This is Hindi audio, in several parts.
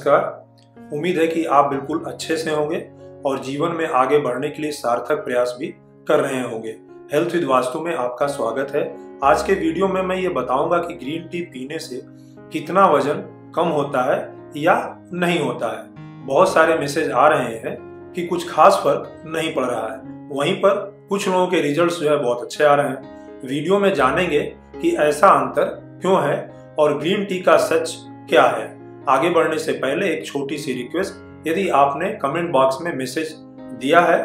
नमस्कार। उम्मीद है कि आप बिल्कुल अच्छे से होंगे और जीवन में आगे बढ़ने के लिए सार्थक प्रयास भी कर रहे होंगे। हेल्थ विद वास्तु में आपका स्वागत है। आज के वीडियो में मैं ये बताऊंगा कि ग्रीन टी पीने से कितना वजन कम होता है या नहीं होता है। बहुत सारे मैसेज आ रहे हैं कि कुछ खास फर्क नहीं पड़ रहा है, वहीं पर कुछ लोगों के रिजल्ट्स जो है बहुत अच्छे आ रहे हैं। वीडियो में जानेंगे कि ऐसा अंतर क्यों है और ग्रीन टी का सच क्या है। आगे बढ़ने से पहले एक छोटी सी रिक्वेस्ट, यदि आपने कमेंट बॉक्स में मैसेज दिया है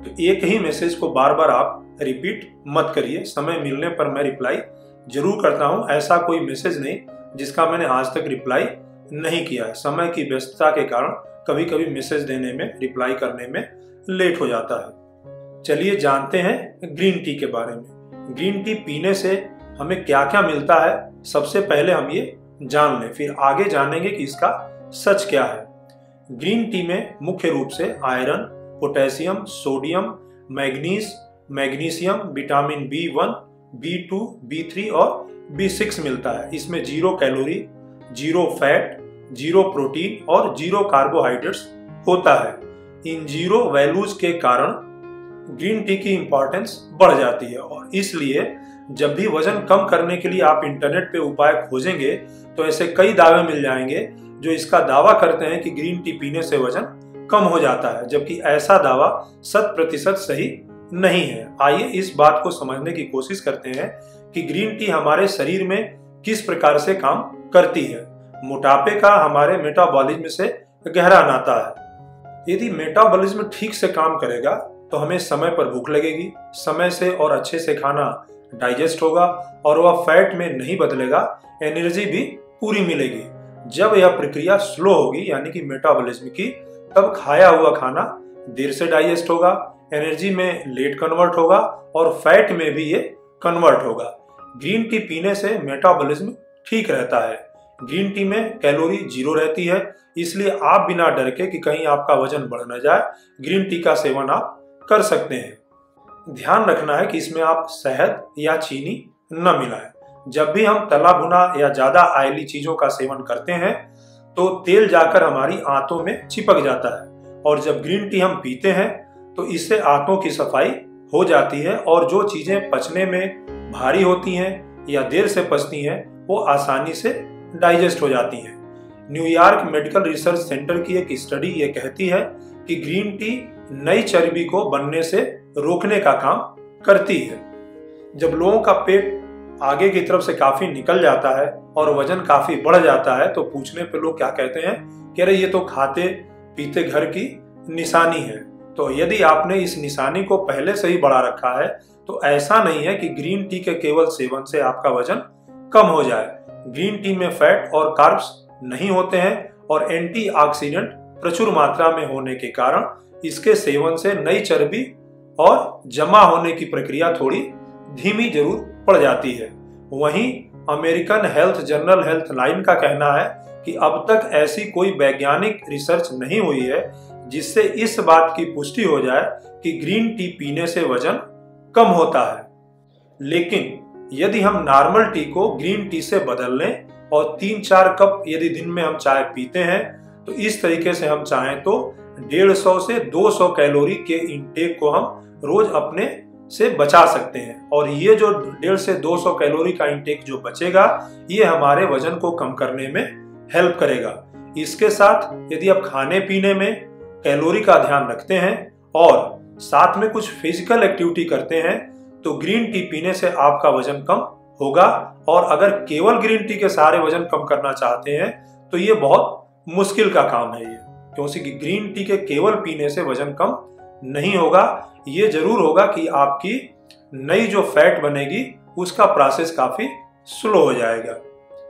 तो एक ही मैसेज को बार बार आप रिपीट मत करिए। समय मिलने पर मैं रिप्लाई जरूर करता हूं। ऐसा कोई मैसेज नहीं जिसका मैंने आज तक रिप्लाई नहीं किया है। समय की व्यस्तता के कारण कभी कभी मैसेज देने में, रिप्लाई करने में लेट हो जाता है। चलिए जानते हैं ग्रीन टी के बारे में। ग्रीन टी पीने से हमें क्या क्या मिलता है, सबसे पहले हम ये जान लें, फिर आगे जानेंगे कि इसका सच क्या है। ग्रीन टी में मुख्य रूप से iron, potassium, sodium, manganese, magnesium, vitamin B1, B2, B3 और B6 मिलता है। इसमें 0 कैलोरी, 0 फैट, 0 प्रोटीन और 0 कार्बोहाइड्रेट्स होता है। इन 0 वैल्यूज के कारण ग्रीन टी की इंपॉर्टेंस बढ़ जाती है और इसलिए जब भी वजन कम करने के लिए आप इंटरनेट पे उपाय खोजेंगे तो ऐसे कई दावे मिल जाएंगे जो इसका दावा करते हैं कि ग्रीन टी पीने से वजन कम हो जाता है, जबकि ऐसा दावा 100% सही नहीं है। आइए इस बात को समझने की कोशिश करते हैं कि ग्रीन टी हमारे शरीर में किस प्रकार से काम करती है। मोटापे का हमारे मेटाबॉलिज्म से गहरा नाता है। यदि मेटाबॉलिज्म ठीक से काम करेगा तो हमें समय पर भूख लगेगी, समय से और अच्छे से खाना डाइजेस्ट होगा और वह फैट में नहीं बदलेगा, एनर्जी भी पूरी मिलेगी। जब यह प्रक्रिया स्लो होगी यानी कि मेटाबॉलिज्म की, तब खाया हुआ खाना देर से डाइजेस्ट होगा, एनर्जी में लेट कन्वर्ट होगा और फैट में भी ये कन्वर्ट होगा। ग्रीन टी पीने से मेटाबॉलिज्म ठीक रहता है। ग्रीन टी में कैलोरी 0 रहती है, इसलिए आप बिना डर के कि कहीं आपका वजन बढ़ न जाए, ग्रीन टी का सेवन आप कर सकते हैं। ध्यान रखना है कि इसमें आप शहद या चीनी न मिलाएं। जब भी हम तला भुना या ज्यादा ऑयली चीजों का सेवन करते हैं तो तेल जाकर हमारी आंतों में चिपक जाता है और जब ग्रीन टी हम पीते हैं तो इससे आंतों की सफाई हो जाती है और जो चीजें पचने में भारी होती हैं या देर से पचती हैं वो आसानी से डाइजेस्ट हो जाती हैं। न्यूयॉर्क मेडिकल रिसर्च सेंटर की एक स्टडी ये कहती है कि ग्रीन टी नई चर्बी को बनने से रोकने का काम करती है। जब लोगों का पेट आगे की तरफ से काफी निकल जाता है और वजन काफी बढ़ जाता है तो पूछने पे लोग क्या कहते हैं कि अरे ये तो खाते पीते घर की निशानी है। तो यदि आपने इस निशानी को पहले से ही बढ़ा रखा है तो ऐसा नहीं है कि ग्रीन टी के केवल सेवन से आपका वजन कम हो जाए। ग्रीन टी में फैट और कार्ब्स नहीं होते हैं और एंटीऑक्सीडेंट प्रचुर मात्रा में होने के कारण इसके सेवन से नई चर्बी और जमा होने की प्रक्रिया थोड़ी धीमी जरूर पड़ जाती है। वहीं American health journal health line का कहना है कि अब तक ऐसी कोई वैज्ञानिक रिसर्च नहीं हुई है जिससे इस बात की पुष्टि हो जाए कि ग्रीन टी पीने से वजन कम होता है। लेकिन यदि हम नॉर्मल टी को ग्रीन टी से बदल लें और 3-4 कप यदि दिन में हम चाय पीते हैं तो इस तरीके से हम चाहें तो 150 से 200 कैलोरी के इंटेक को हम रोज अपने से बचा सकते हैं और ये जो 150 से 200 कैलोरी का इंटेक जो बचेगा ये हमारे वजन को कम करने में हेल्प करेगा। इसके साथ यदि आप खाने पीने में कैलोरी का ध्यान रखते हैं और साथ में कुछ फिजिकल एक्टिविटी करते हैं तो ग्रीन टी पीने से आपका वजन कम होगा। और अगर केवल ग्रीन टी के सहारे वजन कम करना चाहते हैं तो ये बहुत मुश्किल का काम है ये, क्योंकि ग्रीन टी के केवल पीने से वजन कम नहीं होगा। ये जरूर होगा कि आपकी नई जो फैट बनेगी उसका प्रोसेस काफी स्लो हो जाएगा।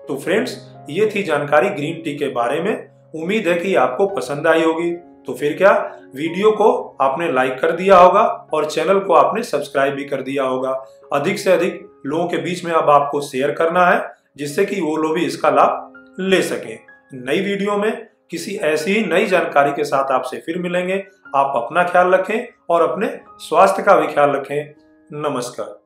तो फ्रेंड्स, ये थी जानकारी ग्रीन टी के बारे में। उम्मीद है कि आपको पसंद आई होगी। तो फिर क्या, वीडियो को आपने लाइक कर दिया होगा और चैनल को आपने सब्सक्राइब भी कर दिया होगा। अधिक से अधिक लोगों के बीच में अब आपको शेयर करना है जिससे कि वो लोग भी इसका लाभ ले सकें। नई वीडियो में किसी ऐसी ही नई जानकारी के साथ आपसे फिर मिलेंगे। आप अपना ख्याल रखें और अपने स्वास्थ्य का भी ख्याल रखें। नमस्कार।